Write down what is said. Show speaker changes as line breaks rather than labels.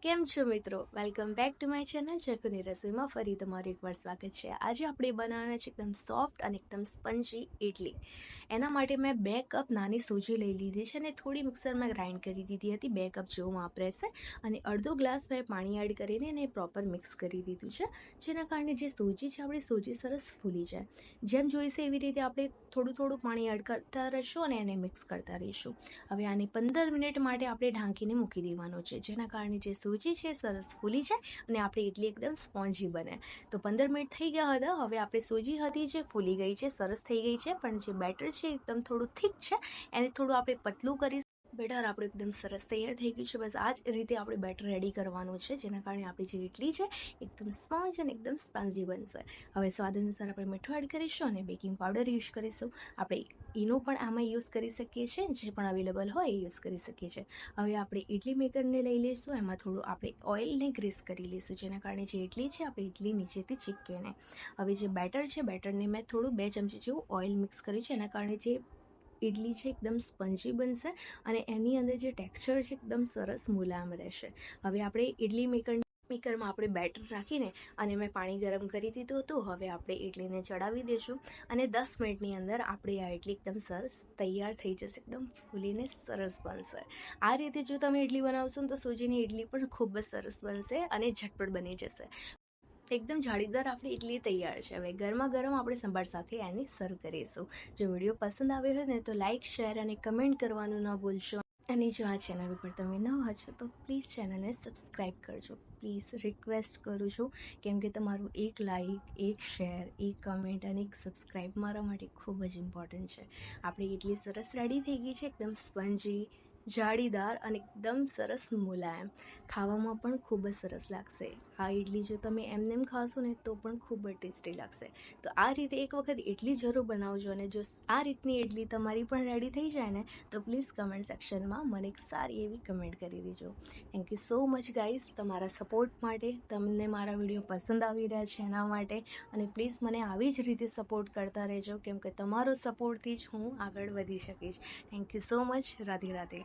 કેમ છો મિત્રો? Welcome back to my channel ચકુની રસોઈમાં ફરી તમારું એકવાર સ્વાગત છે. આજે આપણે બનાવવાના છે એકદમ સોફ્ટ અને એકદમ સ્પંજી ઇડલી. એના માટે મેં 2 કપ નાની સૂજી લઈ લીધી છે અને થોડી મિક્સરમાં ગ્રાઇન્ડ કરી દીધી હતી. 2 કપ જેવું માપ રહેશે અને અડધો ગ્લાસ મેં પાણી એડ કરીને એને પ્રોપર મિક્સ કરી દીધું છે, જેના કારણે જે સૂજી છે આપણી સૂજી સરસ ફૂલી જાય. જેમ જોઈશે એવી રીતે આપણે થોડું પાણી એડ કરતા રહીશું અને એને મિક્સ કરતા રહીશું. હવે આને 15 મિનિટ માટે આપણે ઢાંકીને મૂકી દેવાનું છે, જેના કારણે જે સૂજી છે સરસ ફૂલી જાય અને આપણી ઇડલી એકદમ સ્પોન્જી બને. તો 15 મિનિટ થઈ ગયા હતા. હવે આપણે સૂજી હતી જે ફૂલી ગઈ છે, સરસ થઈ ગઈ છે, પણ જે બેટર છે એકદમ થોડું થીક છે, એને થોડું આપણે પતલું કરીશું. બેટર આપણું એકદમ સરસ તૈયાર થઈ ગયું છે. બસ આ જ રીતે આપણે બેટર રેડી કરવાનું છે, જેના કારણે આપણી જે ઇડલી છે એકદમ સ્પોન્જ અને એકદમ સ્પંજી બનશે. હવે સ્વાદ અનુસાર આપણે મીઠું એડ કરીશું અને બેકિંગ પાવડર યુઝ કરીશું. આપણે ઈનો પણ આમાં યુઝ કરી શકીએ છીએ, જે પણ અવેલેબલ હોય એ યુઝ કરી શકીએ છીએ. હવે આપણે ઇડલી મેકરને લઈ લઈશું, એમાં થોડું આપણે ઓઇલને ગ્રીસ કરી લઈશું, જેના કારણે જે ઇડલી છે આપણી ઇડલી નીચેથી ચીપકે નહીં. હવે જે બેટર છે, બેટરને મેં થોડું 2 ચમચી જેવું ઓઇલ મિક્સ કર્યું છે, એના કારણે જે ઇડલી છે એકદમ સ્પંજી બનશે અને એની અંદર જે ટેક્સચર છે એકદમ સરસ મુલાયમ રહેશે. હવે આપણે ઇડલી મેકરમાં આપણે બેટર રાખીને અને મેં પાણી ગરમ કરી દીધું હતું. હવે આપણે ઇડલીને ચડાવી દઈશું અને 10 મિનિટની અંદર આપણી આ ઇડલી એકદમ સરસ તૈયાર થઈ જશે, એકદમ ફૂલીને સરસ બનશે. આ રીતે જો તમે ઇડલી બનાવશો ને તો સૂજીની ઇડલી પણ ખૂબ જ સરસ બનશે અને ઝટપટ બની જશે. એકદમ જાળીદાર આપણી ઇડલી તૈયાર છે. હવે ગરમા ગરમ આપણે સંભાર સાથે એને સર્વ કરીશું. જો વિડીયો પસંદ આવ્યો હોય ને તો લાઇક, શેર અને કમેન્ટ કરવાનું ન ભૂલશો. અને જો આ ચેનલ ઉપર તમે નવા છો તો પ્લીઝ ચેનલને સબસ્ક્રાઈબ કરજો. પ્લીઝ રિક્વેસ્ટ કરું છું, કેમ કે તમારું એક લાઇક, એક શેર, એક કમેન્ટ અને એક સબસ્ક્રાઈબ મારા માટે ખૂબ જ ઇમ્પોર્ટન્ટ છે. આપણી ઇડલી સરસ રેડી થઈ ગઈ છે, એકદમ સ્પંજી, જાળીદાર અને એકદમ સરસ મુલાયમ. ખાવામાં પણ ખૂબ જ સરસ લાગશે. આ ઇડલી જો તમે એમ ખાશો ને તો પણ ખૂબ જ ટેસ્ટી લાગશે. તો આ રીતે એક વખત ઇડલી જરૂર બનાવજો અને જો આ રીતની ઇડલી તમારી પણ રેડી થઈ જાય ને તો પ્લીઝ કમેન્ટ સેક્શનમાં મને એક સારી એવી કમેન્ટ કરી દેજો. Thank you so much guys તમારા સપોર્ટ માટે. તમને મારા વિડીયો પસંદ આવી રહ્યા છે એના માટે. અને પ્લીઝ મને આવી જ રીતે સપોર્ટ કરતા રહેજો, કેમ કે તમારો સપોર્ટથી જ હું આગળ વધી શકીશ. Thank you so much. Radhe Radhe.